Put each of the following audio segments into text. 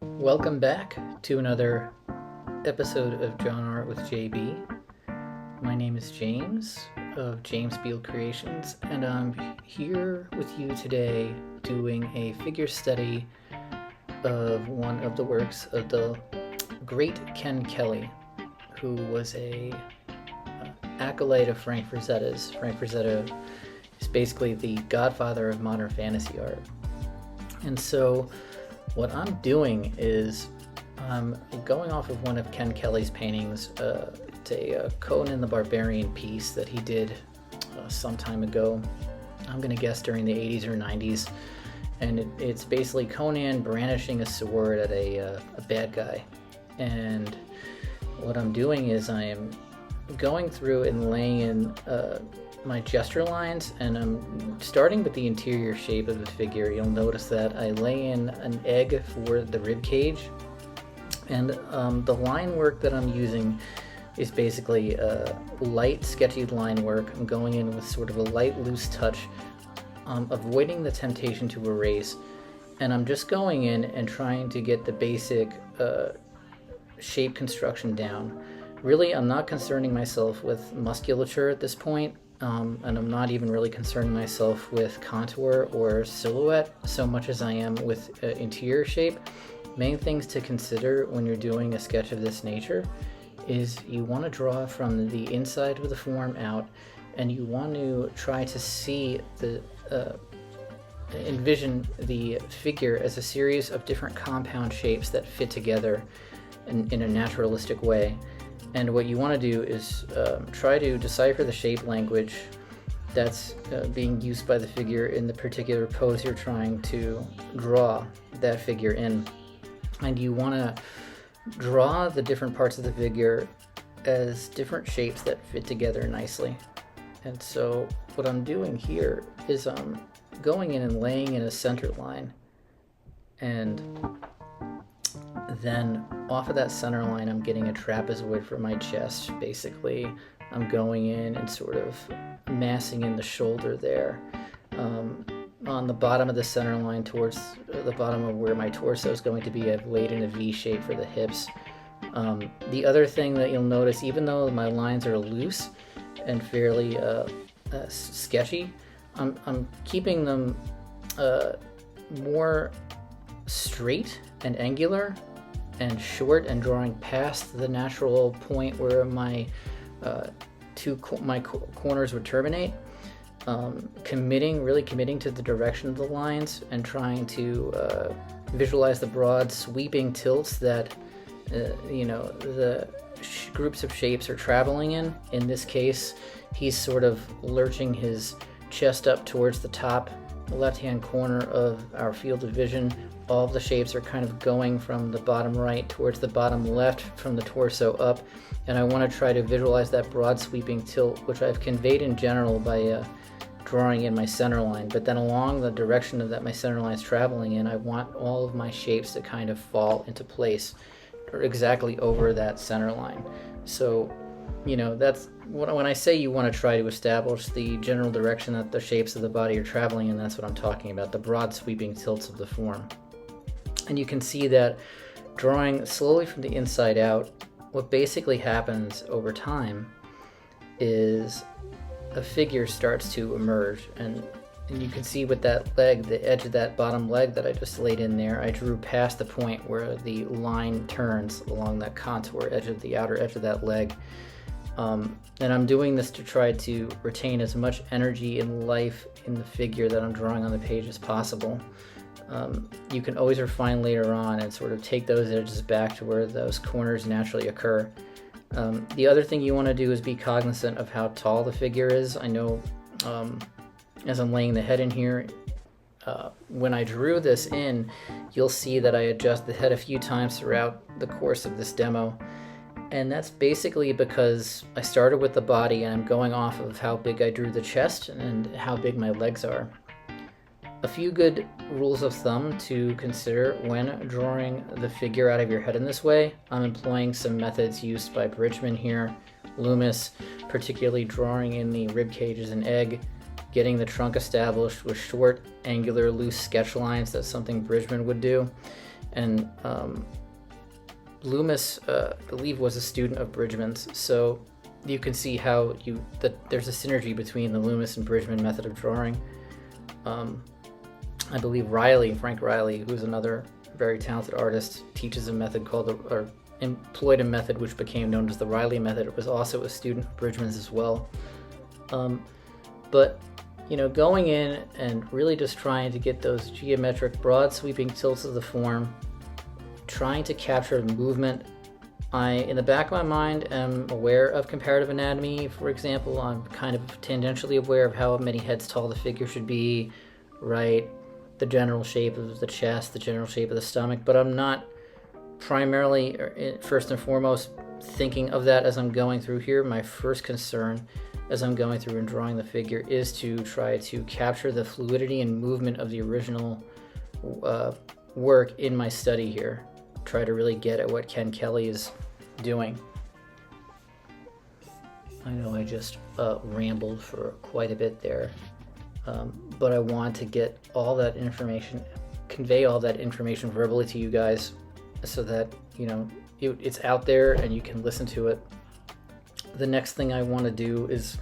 Welcome back to another episode of John Art with JB. My name is James of James Beal Creations, and I'm here with you today doing a figure study of one of the works of the great Ken Kelly, who was a acolyte of Frank Frazetta's. Frank Frazetta is basically the godfather of modern fantasy art. And so what I'm doing is I'm going off of one of Ken Kelly's paintings. It's a Conan the Barbarian piece that he did some time ago. I'm going to guess during the 80s or 90s. And it's basically Conan brandishing a sword at a bad guy. And what I'm doing is I am going through and laying in my gesture lines, and I'm starting with the interior shape of the figure. You'll notice that I lay in an egg for the rib cage, and the line work that I'm using is basically light, sketchy line work. I'm going in with sort of a light, loose touch, avoiding the temptation to erase, and I'm just going in and trying to get the basic shape construction down. Really, I'm not concerning myself with musculature at this point. And I'm not even really concerning myself with contour or silhouette so much as I am with interior shape. Main things to consider when you're doing a sketch of this nature is you want to draw from the inside of the form out, and you want to try to see envision the figure as a series of different compound shapes that fit together in a naturalistic way. And what you want to do is try to decipher the shape language that's being used by the figure in the particular pose you're trying to draw that figure in. And you want to draw the different parts of the figure as different shapes that fit together nicely. And so what I'm doing here is I'm going in and laying in a center line, and then off of that center line I'm getting a trapezoid for my chest. Basically I'm going in and sort of massing in the shoulder there. On the bottom of the center line towards the bottom of where my torso is going to be, I've laid in a V shape for the hips. The other thing that you'll notice, even though my lines are loose and fairly sketchy, I'm keeping them more straight and angular and short, and drawing past the natural point where my corners would terminate. Really committing to the direction of the lines and trying to visualize the broad sweeping tilts that the groups of shapes are traveling in. In this case, he's sort of lurching his chest up towards the top left-hand corner of our field of vision. All of the shapes are kind of going from the bottom right towards the bottom left from the torso up, and I want to try to visualize that broad sweeping tilt, which I've conveyed in general by drawing in my center line. But then along the direction that my center line is traveling in, I want all of my shapes to kind of fall into place or exactly over that center line. So that's when I say you want to try to establish the general direction that the shapes of the body are traveling in, that's what I'm talking about, the broad sweeping tilts of the form. And you can see that drawing slowly from the inside out, what basically happens over time is a figure starts to emerge. And you can see with that leg, the edge of that bottom leg that I just laid in there, I drew past the point where the line turns along that contour edge of the outer edge of that leg. And I'm doing this to try to retain as much energy and life in the figure that I'm drawing on the page as possible. You can always refine later on and sort of take those edges back to where those corners naturally occur. The other thing you want to do is be cognizant of how tall the figure is. I know as I'm laying the head in here, when I drew this in, you'll see that I adjust the head a few times throughout the course of this demo. And that's basically because I started with the body and I'm going off of how big I drew the chest and how big my legs are. A few good rules of thumb to consider when drawing the figure out of your head in this way. I'm employing some methods used by Bridgman here, Loomis, particularly drawing in the rib cage as an egg, getting the trunk established with short, angular, loose sketch lines. That's something Bridgman would do. And Loomis, I believe, was a student of Bridgman's, so you can see how that there's a synergy between the Loomis and Bridgman method of drawing. I believe Frank Riley, who's another very talented artist, teaches a method or employed a method which became known as the Riley method. It was also a student of Bridgman's as well. But going in and really just trying to get those geometric broad sweeping tilts of the form, trying to capture movement. In the back of my mind, am aware of comparative anatomy. For example, I'm kind of tangentially aware of how many heads tall the figure should be, right? The general shape of the chest, the general shape of the stomach, but I'm not primarily, first and foremost, thinking of that as I'm going through here. My first concern as I'm going through and drawing the figure is to try to capture the fluidity and movement of the original work in my study here. Try to really get at what Ken Kelly is doing. I know I just rambled for quite a bit there, but I want to get all that information, convey all that information verbally to you guys so that it's out there and you can listen to it. The next thing I want to do is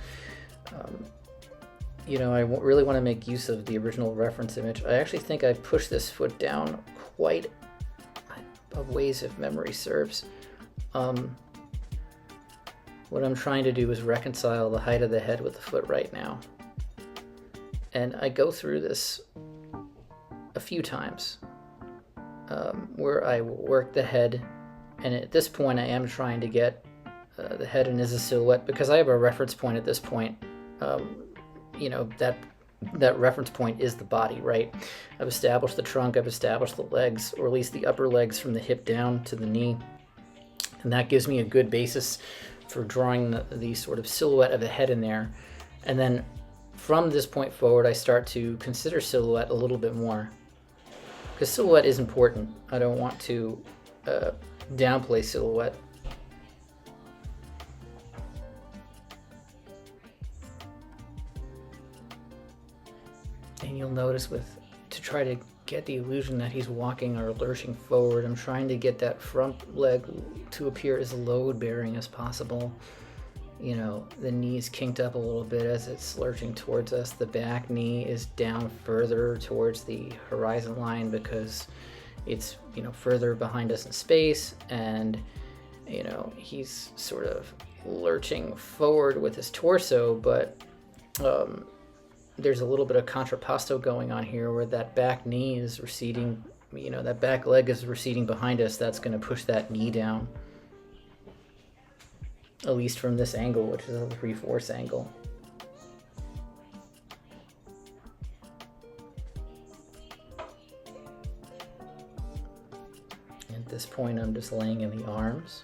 I really want to make use of the original reference image. I actually think I pushed this foot down quite a ways if memory serves. What I'm trying to do is reconcile the height of the head with the foot right now. And I go through this a few times where I work the head, and at this point I am trying to get the head in as a silhouette because I have a reference point at this point. That reference point is the body, right? I've established the trunk, I've established the legs, or at least the upper legs from the hip down to the knee. And that gives me a good basis for drawing the sort of silhouette of the head in there. And then from this point forward, I start to consider silhouette a little bit more. Because silhouette is important. I don't want to downplay silhouette. And you'll notice to try to get the illusion that he's walking or lurching forward, I'm trying to get that front leg to appear as load-bearing as possible. The knee's kinked up a little bit as it's lurching towards us. The back knee is down further towards the horizon line because it's, further behind us in space, and, he's sort of lurching forward with his torso, but there's a little bit of contrapposto going on here where that back knee is receding, that back leg is receding behind us. That's going to push that knee down, at least from this angle, which is a 3/4 angle. At this point, I'm just laying in the arms.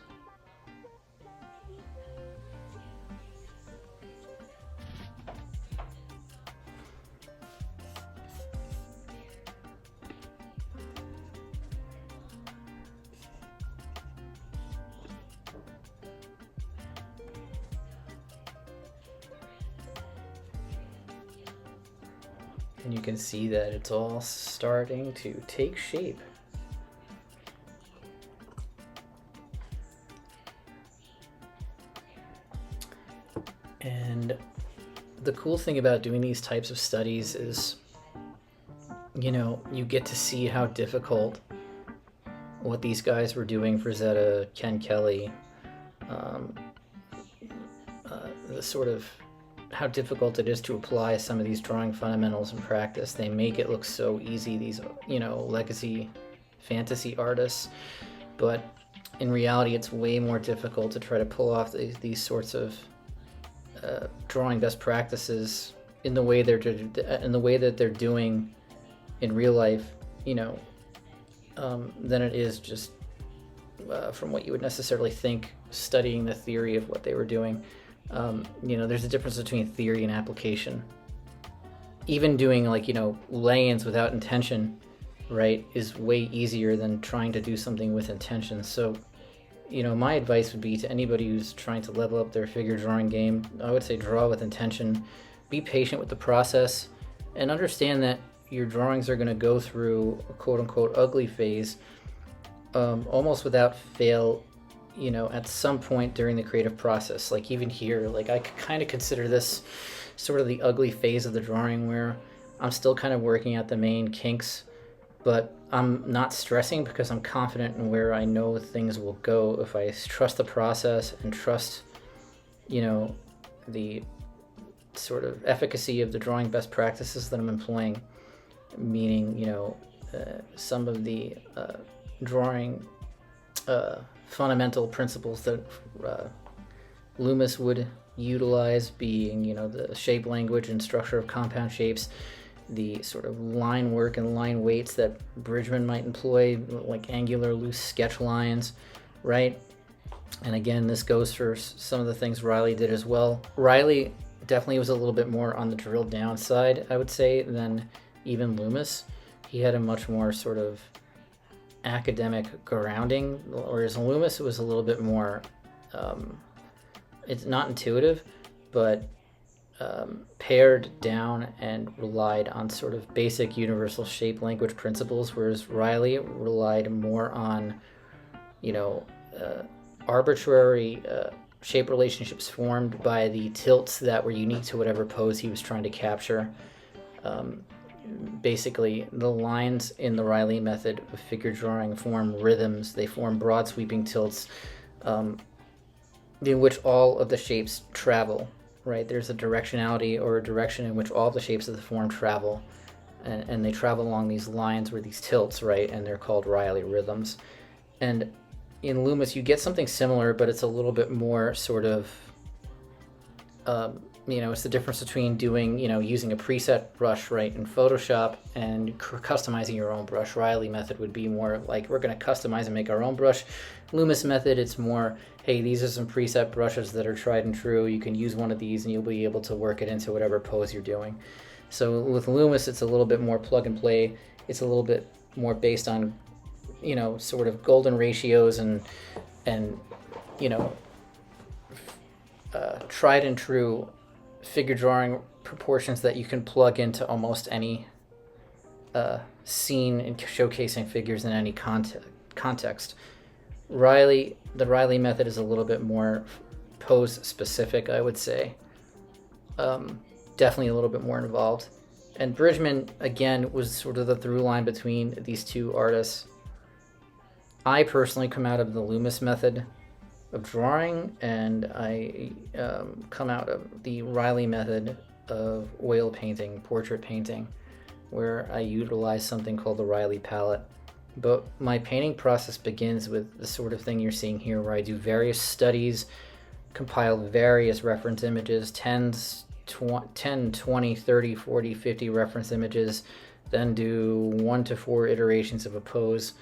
And you can see that it's all starting to take shape. And the cool thing about doing these types of studies is, you get to see how difficult what these guys were doing for Zeta, Ken Kelly, the sort of how difficult it is to apply some of these drawing fundamentals in practice. They make it look so easy, these, legacy fantasy artists, but in reality it's way more difficult to try to pull off these sorts of drawing best practices in the way that they're doing in real life, than it is just from what you would necessarily think studying the theory of what they were doing. There's a difference between theory and application. Even doing lay-ins without intention, right, is way easier than trying to do something with intention. So, my advice would be to anybody who's trying to level up their figure drawing game, I would say draw with intention, be patient with the process, and understand that your drawings are going to go through a quote-unquote ugly phase, almost without fail, at some point during the creative process. Like even here, like I kind of consider this sort of the ugly phase of the drawing where I'm still kind of working out the main kinks, but I'm not stressing because I'm confident in where I know things will go if I trust the process and trust, the sort of efficacy of the drawing best practices that I'm employing, meaning, some of the drawing fundamental principles that Loomis would utilize, being, the shape language and structure of compound shapes, the sort of line work and line weights that Bridgman might employ, like angular loose sketch lines, right? And again, this goes for some of the things Riley did as well. Riley definitely was a little bit more on the drilled down side, I would say, than even Loomis. He had a much more sort of academic grounding, whereas Loomis was a little bit more, it's not intuitive, but pared down and relied on sort of basic universal shape language principles, whereas Riley relied more on, arbitrary shape relationships formed by the tilts that were unique to whatever pose he was trying to capture. Basically, the lines in the Riley method of figure drawing form rhythms. They form broad sweeping tilts in which all of the shapes travel, right? There's a directionality or a direction in which all the shapes of the form travel, and they travel along these lines or these tilts, right? And they're called Riley rhythms. And in Loomis, you get something similar, but it's a little bit more sort of, it's the difference between doing, using a preset brush, right, in Photoshop and customizing your own brush. Riley method would be more like, we're going to customize and make our own brush. Loomis method, it's more, hey, these are some preset brushes that are tried and true. You can use one of these and you'll be able to work it into whatever pose you're doing. So with Loomis, it's a little bit more plug and play. It's a little bit more based on, sort of golden ratios and tried and true figure drawing proportions that you can plug into almost any scene and showcasing figures in any context. The Riley method is a little bit more pose specific, I would say. Definitely a little bit more involved. And Bridgman, again, was sort of the through line between these two artists. I personally come out of the Loomis method of drawing, and I come out of the Riley method of oil painting, portrait painting, where I utilize something called the Riley palette. But my painting process begins with the sort of thing you're seeing here, where I do various studies, compile various reference images, 10, 20, 30, 40, 50 reference images, then do 1 to 4 iterations of a pose.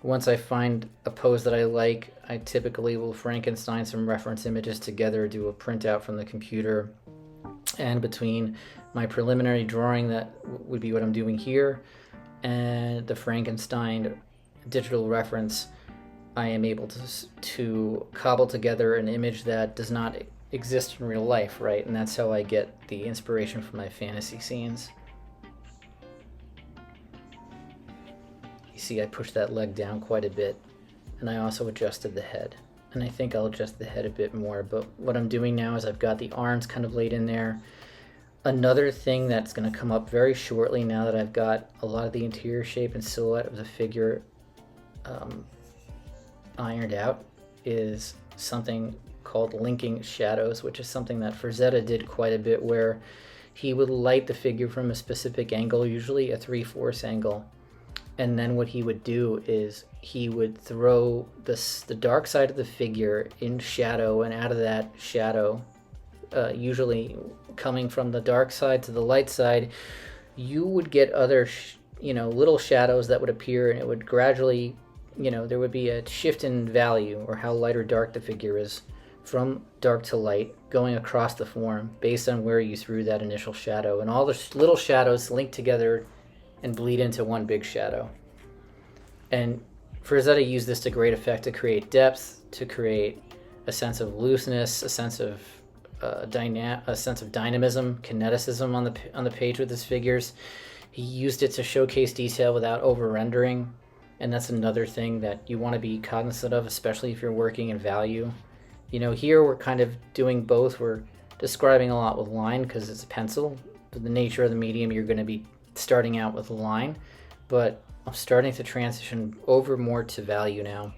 Once I find a pose that I like, I typically will Frankenstein some reference images together, do a printout from the computer, and between my preliminary drawing, that would be what I'm doing here, and the Frankenstein digital reference, I am able to cobble together an image that does not exist in real life, right? And that's how I get the inspiration for my fantasy scenes. You see, I pushed that leg down quite a bit, and I also adjusted the head. And I think I'll adjust the head a bit more, but what I'm doing now is I've got the arms kind of laid in there. Another thing that's going to come up very shortly, now that I've got a lot of the interior shape and silhouette of the figure ironed out, is something called linking shadows, which is something that Frazetta did quite a bit, where he would light the figure from a specific angle, usually a 3/4 angle. And then what he would do is he would throw the dark side of the figure in shadow, and out of that shadow, usually coming from the dark side to the light side, you would get other little shadows that would appear, and it would gradually, there would be a shift in value, or how light or dark the figure is, from dark to light, going across the form based on where you threw that initial shadow. And all the little shadows link together and bleed into one big shadow. And Frazetta used this to great effect to create depth, to create a sense of looseness, a sense of dynamism, kineticism on the page with his figures. He used it to showcase detail without over rendering. And that's another thing that you want to be cognizant of, especially if you're working in value. You know, here we're kind of doing both. We're describing a lot with line because it's a pencil. But the nature of the medium, you're going to be starting out with a line. But I'm starting to transition over more to value now.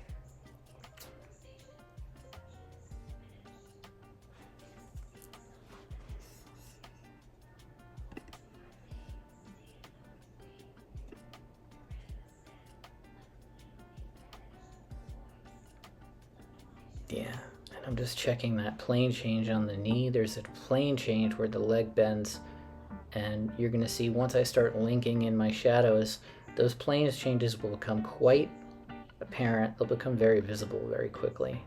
Yeah, and I'm just checking that plane change on the knee. There's a plane change where the leg bends, and you're going to see once I start linking in my shadows, those plane changes will become quite apparent. They'll become very visible very quickly.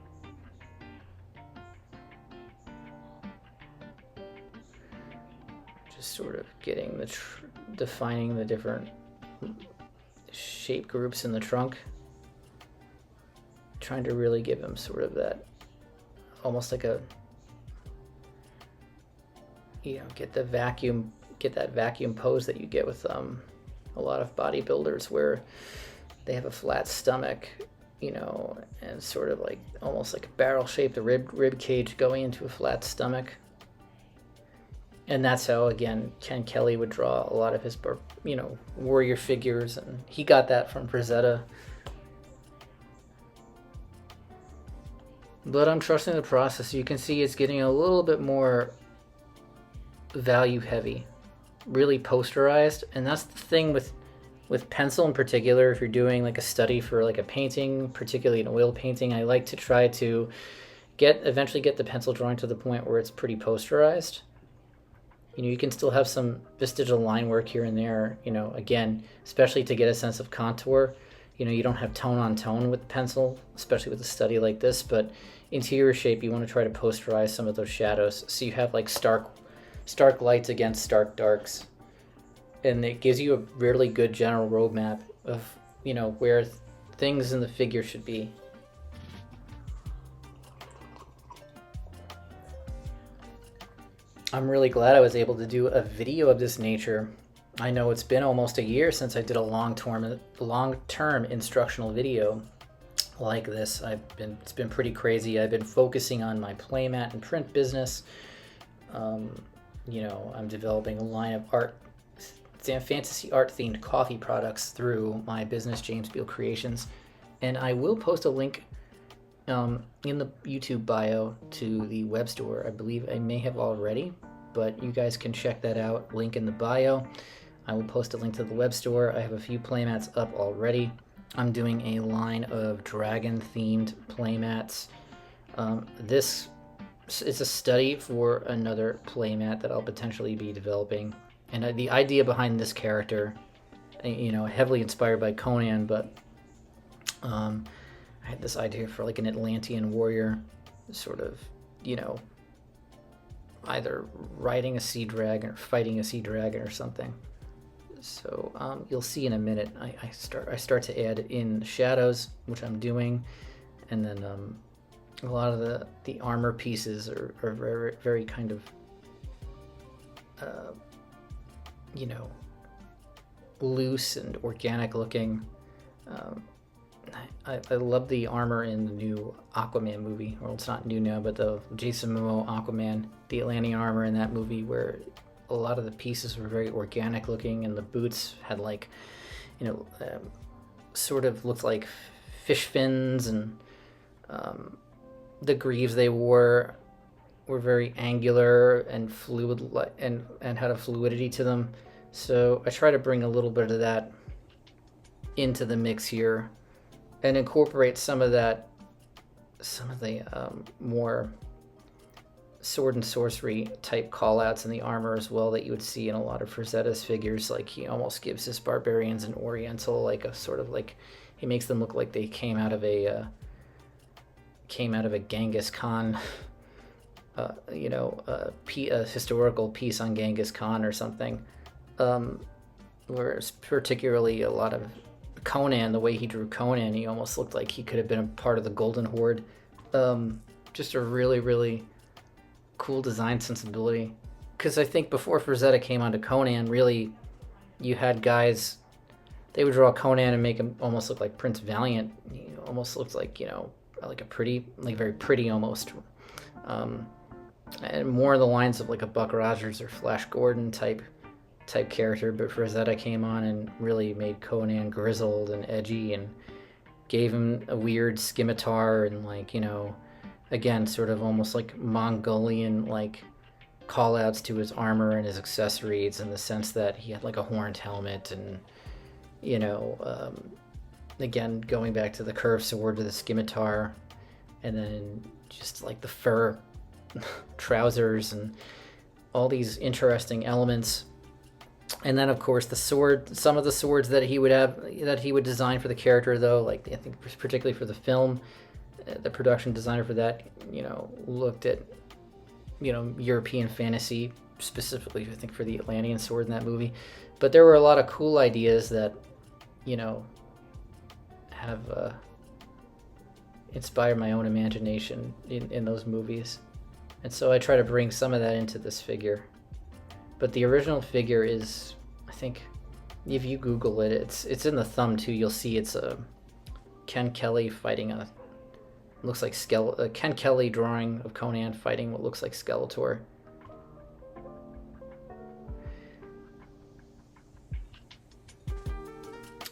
Just sort of getting the defining the different shape groups in the trunk. Trying to really give him sort of that, almost like a, you know, get that vacuum pose that you get with a lot of bodybuilders where they have a flat stomach, you know, and sort of like almost like a barrel shape, the rib cage going into a flat stomach. And that's how, again, Ken Kelly would draw a lot of his, you know, warrior figures, and he got that from Frazetta. But I'm trusting the process. You can see it's getting a little bit more value heavy, really posterized. And that's the thing with pencil in particular. If you're doing like a study for like a painting, particularly an oil painting, I like to try to eventually get the pencil drawing to the point where it's pretty posterized. You know, you can still have some vestigial line work here and there, you know, again, especially to get a sense of contour. You know, you don't have tone on tone with pencil, especially with a study like this, but interior shape, you want to try to posterize some of those shadows so you have like stark lights against stark darks. And it gives you a really good general roadmap of, you know, where things in the figure should be. I'm really glad I was able to do a video of this nature. I know it's been almost a year since I did a long-term instructional video like this. It's been pretty crazy. I've been focusing on my playmat and print business. You know, I'm developing a line of fantasy art themed coffee products through my business, James Beal Creations, and I will post a link in the YouTube bio to the web store. I believe I may have already, but you guys can check that out. Link in the bio. I will post a link to the web store. I have a few playmats up already. I'm doing a line of dragon-themed playmats. This is a study for another playmat that I'll potentially be developing. And the idea behind this character, you know, heavily inspired by Conan, but I had this idea for like an Atlantean warrior, sort of, you know, either riding a sea dragon or fighting a sea dragon or something. So you'll see in a minute. I start to add in shadows, which I'm doing, and then a lot of the armor pieces are very, very kind of you know, loose and organic looking. I love the armor in the new Aquaman movie. Well, it's not new now, but the Jason Momoa Aquaman, the Atlantean armor in that movie, where a lot of the pieces were very organic looking, and the boots had like, you know, sort of looked like fish fins, and the greaves they wore were very angular and fluid, and had a fluidity to them. So I try to bring a little bit of that into the mix here, and incorporate some of the more sword and sorcery type callouts in the armor as well that you would see in a lot of Frazetta's figures. Like, he almost gives his barbarians an oriental, like a sort of like, he makes them look like they came out of a Genghis Khan, you know, a historical piece on Genghis Khan or something. Whereas particularly a lot of Conan, the way he drew Conan, he almost looked like he could have been a part of the Golden Horde. Just a really, really cool design sensibility. Because I think before Frazetta came onto Conan, really, you had guys they would draw Conan and make him almost look like Prince Valiant. He almost looks like, you know, like a pretty, like very pretty almost. And more of the lines of like a Buck Rogers or Flash Gordon type character, but Frazetta came on and really made Conan grizzled and edgy and gave him a weird scimitar and, like, you know, again, sort of almost like Mongolian like call outs to his armor and his accessories, in the sense that he had like a horned helmet and, you know, again, going back to the curved sword to the scimitar, and then just like the fur trousers and all these interesting elements. And then, of course, the sword, some of the swords that he would have, that he would design for the character, though, like I think particularly for the film, the production designer for that, you know, looked at, you know, European fantasy, specifically, I think, for the Atlantean sword in that movie. But there were a lot of cool ideas that, you know, have inspired my own imagination in those movies. And so I try to bring some of that into this figure. But the original figure is, I think, if you Google it, it's in the thumb too. You'll see it's a Ken Kelly fighting a, looks like a Ken Kelly drawing of Conan fighting what looks like Skeletor.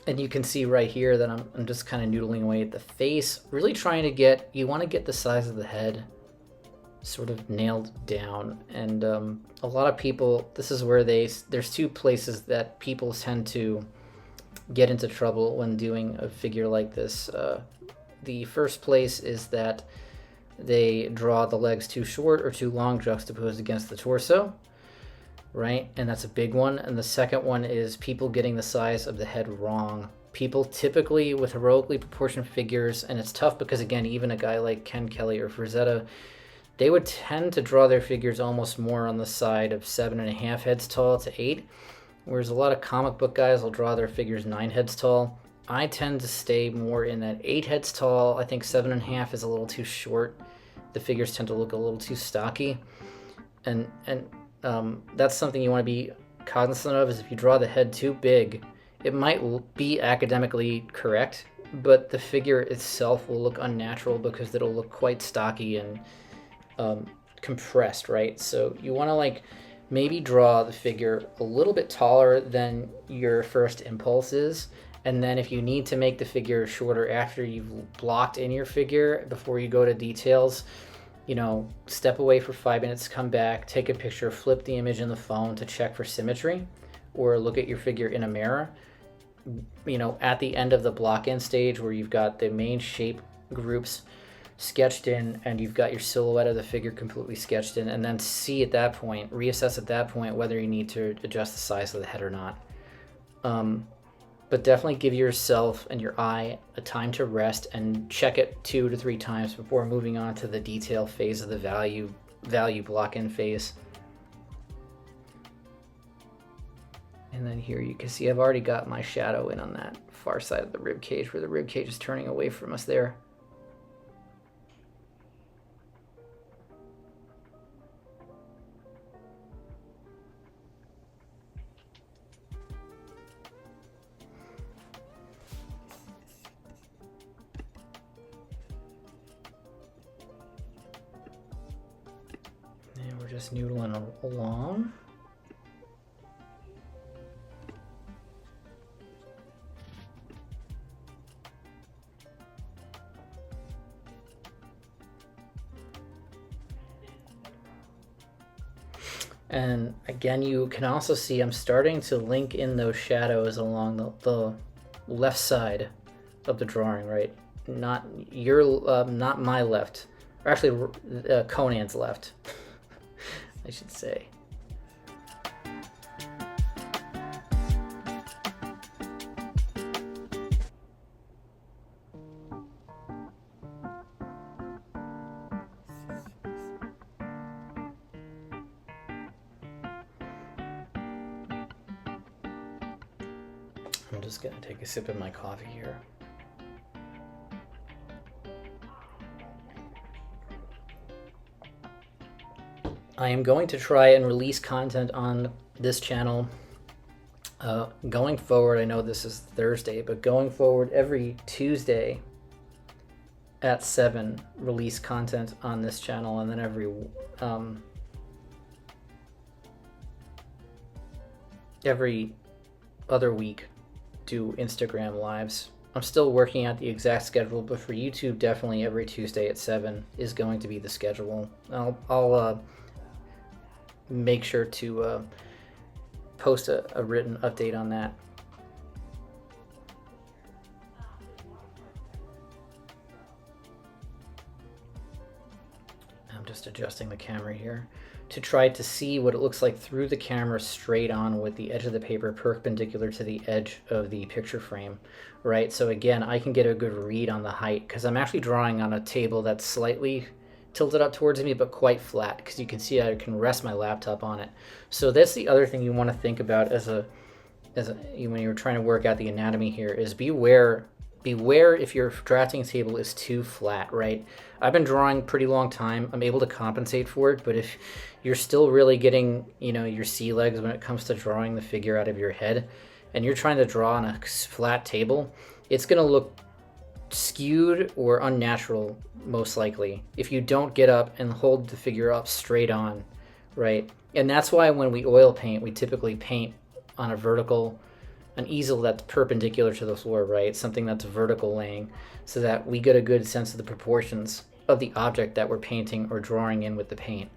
And you can see right here that I'm just kind of noodling away at the face, really trying to get, you want to get the size of the head sort of nailed down. And a lot of people, this is where there's two places that people tend to get into trouble when doing a figure like this. The first place is that they draw the legs too short or too long juxtaposed against the torso, right? And that's a big one. And the second one is people getting the size of the head wrong. People typically with heroically proportioned figures, and it's tough because, again, even a guy like Ken Kelly or Frazetta, they would tend to draw their figures almost more on the side of 7.5 heads tall to 8, whereas a lot of comic book guys will draw their figures 9 heads tall. I tend to stay more in that 8 heads tall. I think 7.5 is a little too short. The figures tend to look a little too stocky, and that's something you want to be cognizant of. Is if you draw the head too big, it might be academically correct, but the figure itself will look unnatural because it'll look quite stocky and compressed, right? So you want to like maybe draw the figure a little bit taller than your first impulse is, and then if you need to make the figure shorter after you've blocked in your figure before you go to details, you know, step away for 5 minutes, come back, take a picture, flip the image in the phone to check for symmetry, or look at your figure in a mirror, you know, at the end of the block-in stage where you've got the main shape groups sketched in and you've got your silhouette of the figure completely sketched in, and then see at that point, reassess at that point whether you need to adjust the size of the head or not. But definitely give yourself and your eye a time to rest and check it 2 to 3 times before moving on to the detail phase of the value block-in phase. And then here you can see I've already got my shadow in on that far side of the rib cage where the rib cage is turning away from us there. And we're just noodling along. And again, you can also see I'm starting to link in those shadows along the left side of the drawing, right? Not not my left, or actually Conan's left, I should say. I'm just gonna take a sip of my coffee here. I am going to try and release content on this channel Going forward, I know this is Thursday, but going forward, every Tuesday at 7, release content on this channel, and then every other week do Instagram lives. I'm still working out the exact schedule, but for YouTube, definitely every Tuesday at 7 is going to be the schedule. I'll make sure to post a written update on that. I'm just adjusting the camera here to try to see what it looks like through the camera straight on with the edge of the paper perpendicular to the edge of the picture frame, right? So again, I can get a good read on the height because I'm actually drawing on a table that's slightly tilted up towards me but quite flat, because you can see I can rest my laptop on it. So that's the other thing you want to think about when you're trying to work out the anatomy here, is beware if your drafting table is too flat, right? I've been drawing pretty long time. I'm able to compensate for it, but if you're still really getting, your sea legs when it comes to drawing the figure out of your head, and you're trying to draw on a flat table, it's going to look skewed or unnatural, most likely, if you don't get up and hold the figure up straight on, right? And that's why when we oil paint, we typically paint on an easel that's perpendicular to the floor, right? Something that's vertical laying, so that we get a good sense of the proportions of the object that we're painting or drawing in with the paint.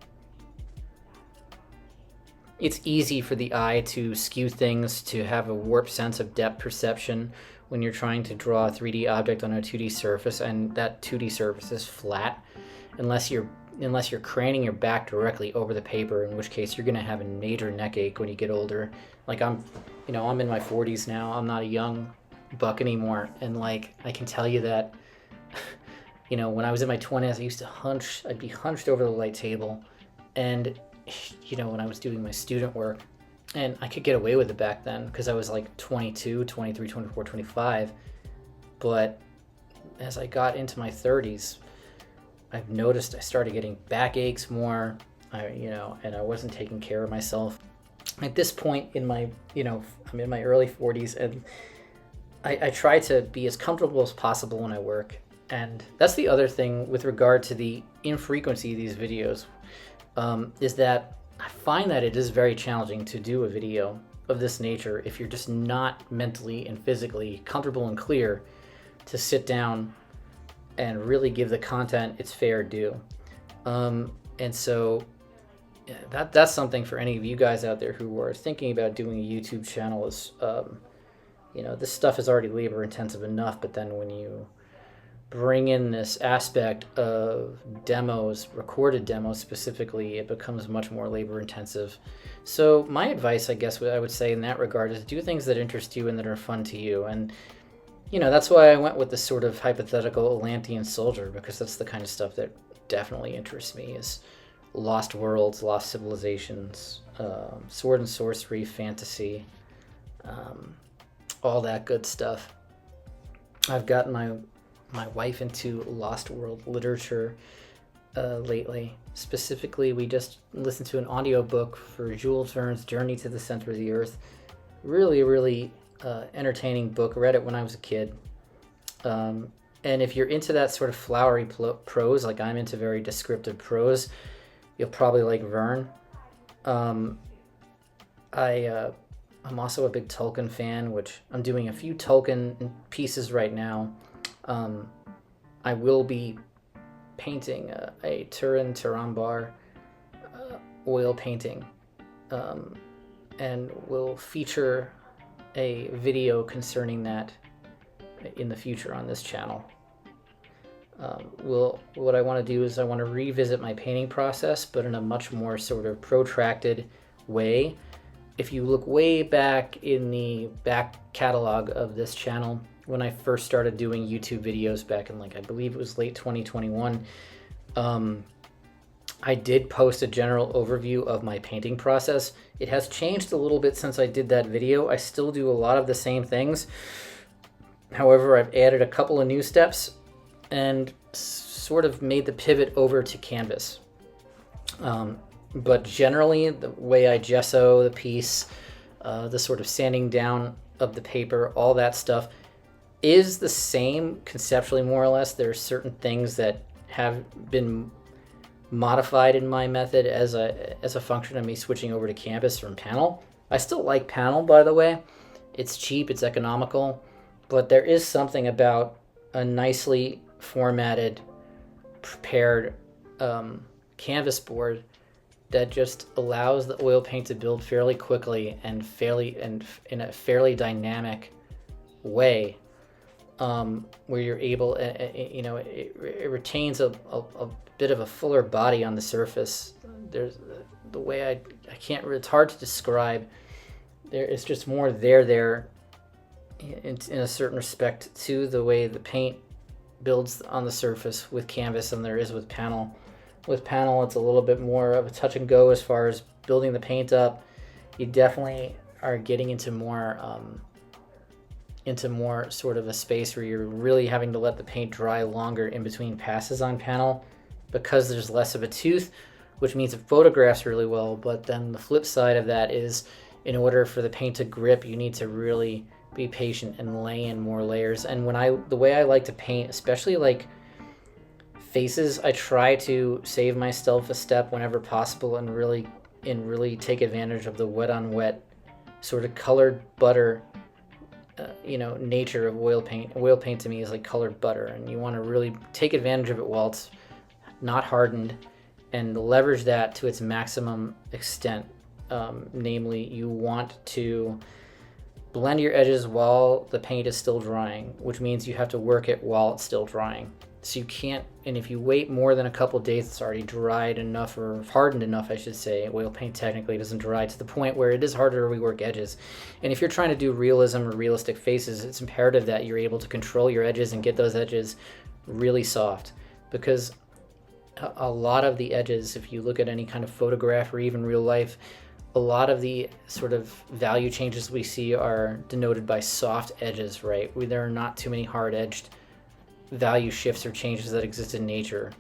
It's easy for the eye to skew things, to have a warped sense of depth perception when you're trying to draw a 3D object on a 2D surface, and that 2D surface is flat, unless you're craning your back directly over the paper, in which case you're going to have a major neck ache when you get older. Like I'm in my 40s now. I'm not a young buck anymore, and like I can tell you that when I was in my 20s, I used to I'd be hunched over the light table, and when I was doing my student work, and I could get away with it back then because I was like 22, 23, 24, 25, but as I got into my 30s, I've noticed I started getting back aches more, and I wasn't taking care of myself. At this point in my, I'm in my early 40s, and I try to be as comfortable as possible when I work. And that's the other thing with regard to the infrequency of these videos, is that I find that it is very challenging to do a video of this nature if you're just not mentally and physically comfortable and clear to sit down and really give the content its fair due. And so that's something for any of you guys out there who are thinking about doing a YouTube channel. Is this stuff is already labor intensive enough, but then when you bring in this aspect of demos, recorded demos specifically, it becomes much more labor intensive. So my advice, I guess, what I would say in that regard is do things that interest you and that are fun to you. And that's why I went with this sort of hypothetical Atlantean soldier, because that's the kind of stuff that definitely interests me, is lost worlds, lost civilizations, sword and sorcery, fantasy, all that good stuff. I've gotten my wife into Lost World literature lately. Specifically, we just listened to an audiobook for Jules Verne's Journey to the Center of the Earth. Really, really entertaining book. Read it when I was a kid. And if you're into that sort of flowery prose, like I'm into very descriptive prose, you'll probably like Verne. I'm also a big Tolkien fan, which I'm doing a few Tolkien pieces right now. I will be painting a Turin Turambar oil painting, and will feature a video concerning that in the future on this channel. What I want to do is I want to revisit my painting process, but in a much more sort of protracted way. If you look way back in the back catalog of this channel, when I first started doing YouTube videos back in, I believe it was late 2021, I did post a general overview of my painting process. It has changed a little bit since I did that video. I still do a lot of the same things. However, I've added a couple of new steps and sort of made the pivot over to canvas. But generally, the way I gesso the piece, the sort of sanding down of the paper, all that stuff is the same conceptually, more or less. There are certain things that have been modified in my method as a function of me switching over to canvas from panel. I still like panel, by the way. It's cheap, it's economical, but there is something about a nicely formatted, prepared canvas board that just allows the oil paint to build fairly quickly and in a fairly dynamic way, where you're able, it retains a bit of a fuller body on the surface. There's the way I can't. It's hard to describe. It's just more there in a certain respect to the way the paint builds on the surface with canvas than there is with panel. With panel, it's a little bit more of a touch and go as far as building the paint up. You definitely are getting into more sort of a space where you're really having to let the paint dry longer in between passes on panel, because there's less of a tooth, which means it photographs really well. But then the flip side of that is, in order for the paint to grip, you need to really be patient and lay in more layers. And the way I like to paint, especially like faces, I try to save myself a step whenever possible and really take advantage of the wet on wet sort of colored butter nature of oil paint. Oil paint to me is like colored butter, and you want to really take advantage of it while it's not hardened and leverage that to its maximum extent. Namely, you want to blend your edges while the paint is still drying, which means you have to work it while it's still drying. So you can't, and if you wait more than a couple of days, it's already dried enough, or hardened enough, I should say. Oil paint technically doesn't dry to the point where it is harder to rework edges. And if you're trying to do realism or realistic faces, it's imperative that you're able to control your edges and get those edges really soft, because a lot of the edges, if you look at any kind of photograph or even real life, a lot of the sort of value changes we see are denoted by soft edges, right? There are not too many hard-edged value shifts or changes that exist in nature,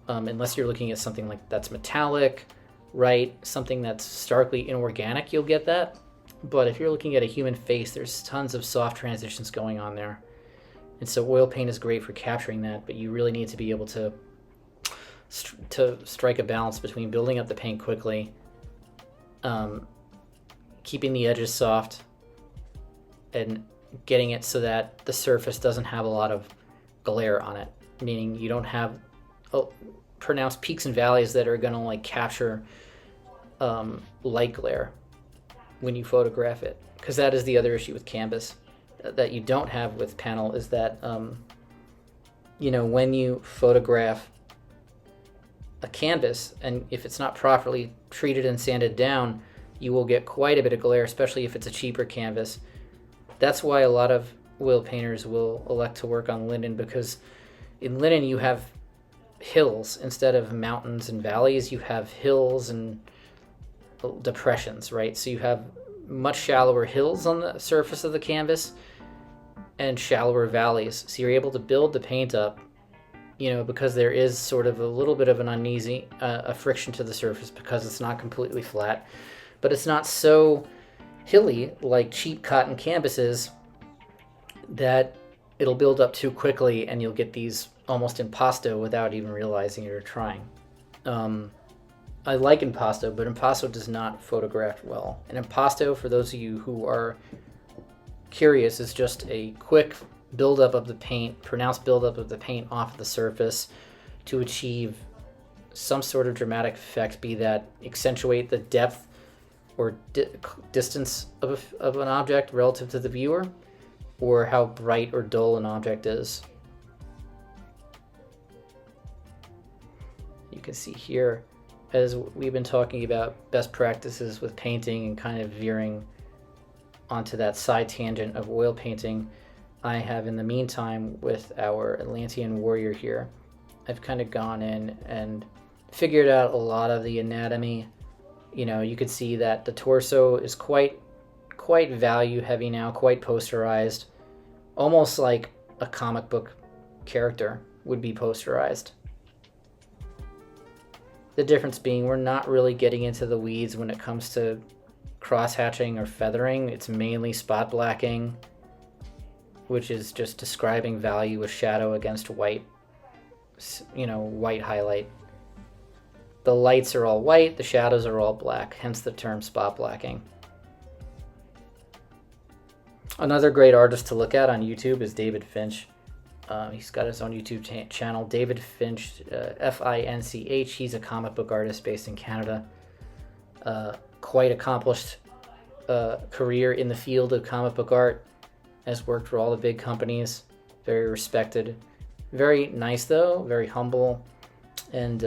unless you're looking at something like that's metallic, right? Something that's starkly inorganic, you'll get that. But if you're looking at a human face, there's tons of soft transitions going on there. And so oil paint is great for capturing that, but you really need to be able to strike a balance between building up the paint quickly, keeping the edges soft, and getting it so that the surface doesn't have a lot of glare on it, meaning you don't have pronounced peaks and valleys that are going to like capture light glare when you photograph it. Because that is the other issue with canvas that you don't have with panel, is that when you photograph a canvas, and if it's not properly treated and sanded down, you will get quite a bit of glare, especially if it's a cheaper canvas. That's why a lot of oil painters will elect to work on linen, because in linen you have hills instead of mountains and valleys. You have hills and depressions, right? So you have much shallower hills on the surface of the canvas and shallower valleys. So you're able to build the paint up, because there is sort of a little bit of an uneasy a friction to the surface, because it's not completely flat, but it's not so hilly like cheap cotton canvases that it'll build up too quickly and you'll get these almost impasto without even realizing you're trying. I like impasto, but impasto does not photograph well. And impasto, for those of you who are curious, is just a quick buildup of the paint, pronounced buildup of the paint off the surface to achieve some sort of dramatic effect, be that accentuate the depth or distance of an object relative to the viewer, or how bright or dull an object is. You can see here, as we've been talking about best practices with painting and kind of veering onto that side tangent of oil painting, I have, in the meantime, with our Atlantean warrior here, I've kind of gone in and figured out a lot of the anatomy. You could see that the torso is quite value heavy now, quite posterized, almost like a comic book character would be posterized. The difference being we're not really getting into the weeds when it comes to cross-hatching or feathering. It's mainly spot blacking, which is just describing value with shadow against white, white highlight. The lights are all white, the shadows are all black, hence the term spot blacking. Another great artist to look at on YouTube is David Finch. He's got his own YouTube channel, David Finch, Finch. He's a comic book artist based in Canada. Quite accomplished career in the field of comic book art. Has worked for all the big companies. Very respected. Very nice though, very humble. And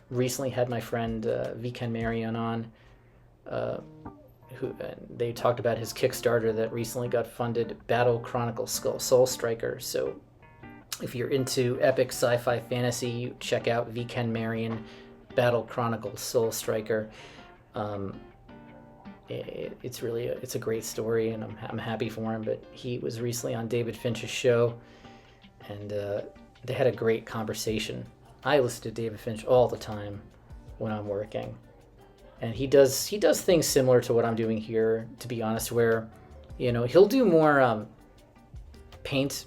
recently had my friend KenKellyFigureStudy-6-27-24 on. They talked about his Kickstarter that recently got funded, Battle Chronicle Soul Striker. So if you're into epic sci-fi fantasy, you check out KenKellyFigureStudy-6-27-24 Battle Chronicle Soul Striker. It's a great story, and I'm happy for him. But he was recently on David Finch's show, and they had a great conversation. I listen to David Finch all the time when I'm working. And he does things similar to what I'm doing here, to be honest, where, he'll do more paint,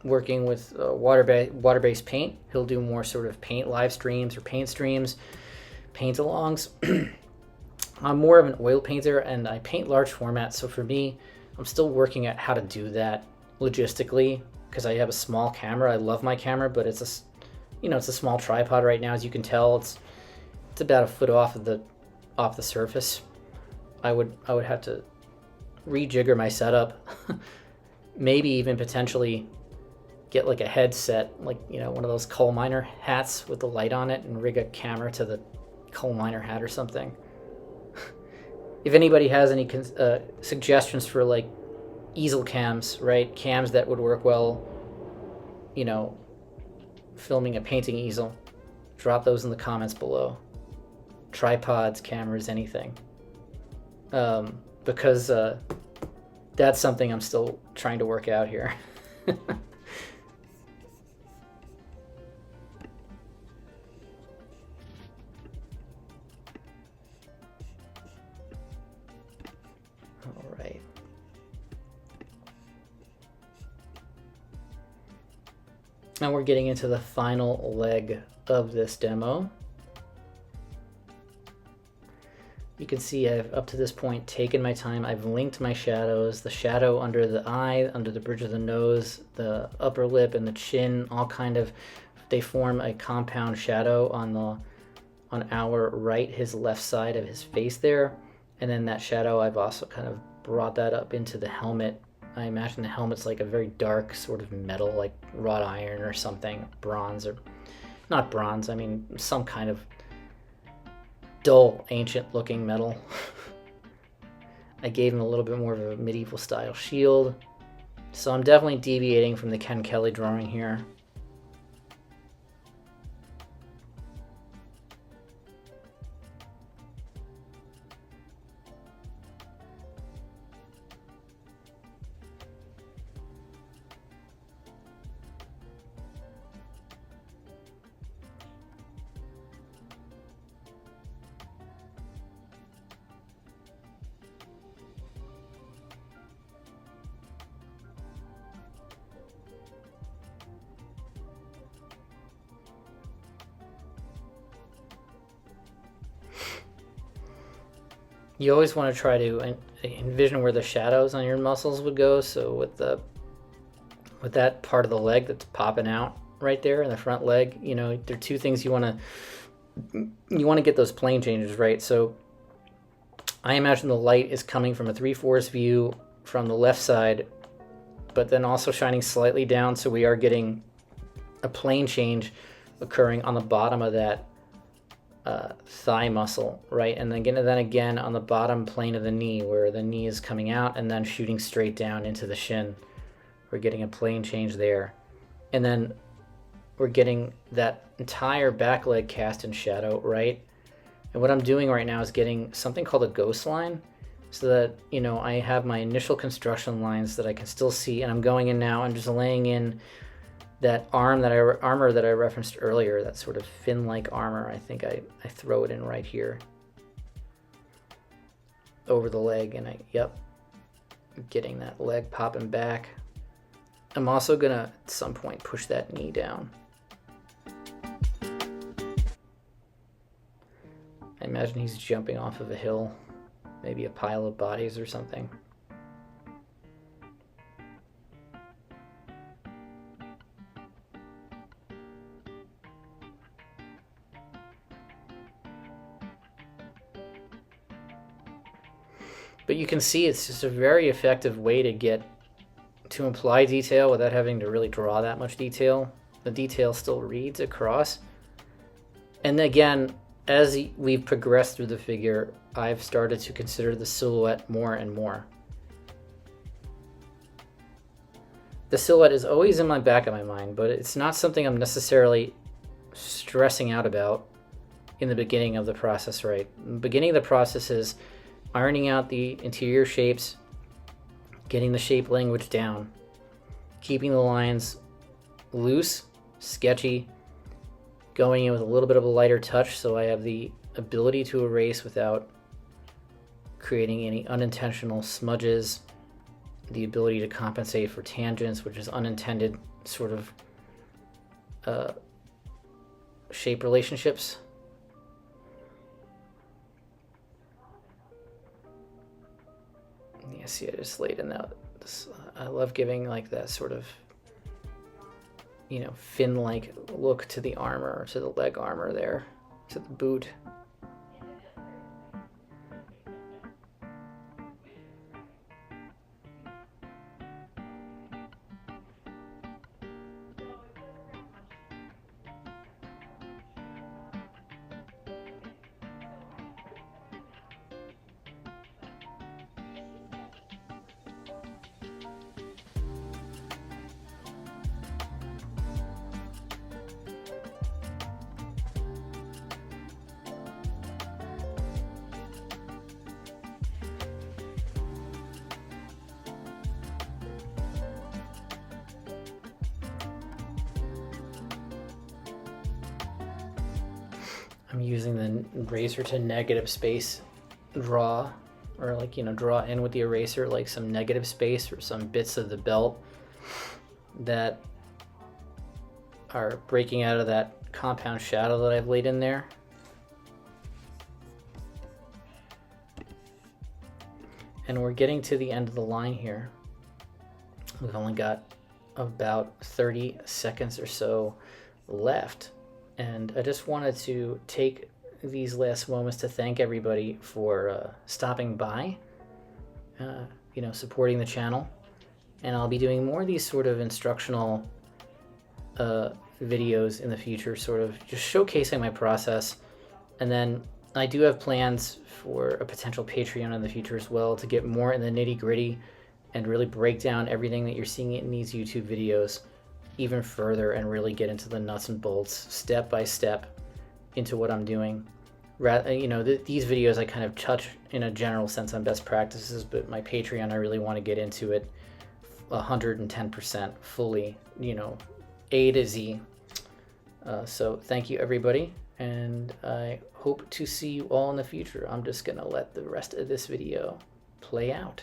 working with water-based paint. He'll do more sort of paint live streams or paint streams, paint alongs. I'm more of an oil painter, and I paint large formats. So for me, I'm still working at how to do that logistically, because I have a small camera. I love my camera, but it's a small tripod right now. As you can tell, it's about a foot off the surface. I would have to rejigger my setup. Maybe even potentially get like a headset, like one of those coal miner hats with the light on it, and rig a camera to the coal miner hat or something. If anybody has any suggestions for like easel cams, right? Cams that would work well, filming a painting easel, drop those in the comments below. Tripods, cameras, anything. Because that's something I'm still trying to work out here. All right. Now we're getting into the final leg of this demo. You can see I've, up to this point, taken my time. I've linked my shadows, the shadow under the eye, under the bridge of the nose, the upper lip, and the chin, all kind of, they form a compound shadow on our right, his left side of his face there. And then that shadow, I've also kind of brought that up into the helmet. I imagine the helmet's like a very dark sort of metal, like wrought iron or something, bronze, or not bronze, I mean some kind of dull, ancient looking metal. I gave him a little bit more of a medieval style shield. So I'm definitely deviating from the Ken Kelly drawing here. You always want to try to envision where the shadows on your muscles would go. So with that part of the leg that's popping out right there in the front leg, there are two things you want to get those plane changes, right? So I imagine the light is coming from a 3/4 view from the left side, but then also shining slightly down. So we are getting a plane change occurring on the bottom of that thigh muscle, right? And then again on the bottom plane of the knee, where the knee is coming out and then shooting straight down into the shin. We're getting a plane change there. And then we're getting that entire back leg cast in shadow, right? And what I'm doing right now is getting something called a ghost line, so that, I have my initial construction lines that I can still see, and I'm going in now and just laying in that armor that I referenced earlier, that sort of fin-like armor. I think I throw it in right here. over the leg, and yep, getting that leg popping back. I'm also gonna at some point push that knee down. I imagine he's jumping off of a hill, maybe a pile of bodies or something. But you can see it's just a very effective way to imply detail without having to really draw that much detail. The detail still reads across. And again, as we've progressed through the figure, I've started to consider the silhouette more and more. The silhouette is always in my back of my mind, but it's not something I'm necessarily stressing out about in the beginning of the process, right? The beginning of the process is ironing out the interior shapes, getting the shape language down, keeping the lines loose, sketchy, going in with a little bit of a lighter touch so I have the ability to erase without creating any unintentional smudges, the ability to compensate for tangents, which is unintended sort of shape relationships. Yeah, see, I just laid in that. I love giving like that sort of, you know, fin-like look to the armor, to the leg armor there, to the boot. I'm using the eraser to negative space draw, or like, you know, draw in with the eraser like some negative space or some bits of the belt that are breaking out of that compound shadow that I've laid in there. And we're getting to the end of the line here. We've only got about 30 seconds or so left. And I just wanted to take these last moments to thank everybody for stopping by, you know, supporting the channel. And I'll be doing more of these sort of instructional videos in the future, sort of just showcasing my process. And then I do have plans for a potential Patreon in the future as well, to get more in the nitty-gritty and really break down everything that you're seeing in these YouTube videos even further and really get into the nuts and bolts step by step into what I'm doing. You know, these videos I kind of touch in a general sense on best practices, but my Patreon, I really want to get into it 110% fully, you know, A to Z. So thank you, everybody, and I hope to see you all in the future. I'm just gonna let the rest of this video play out.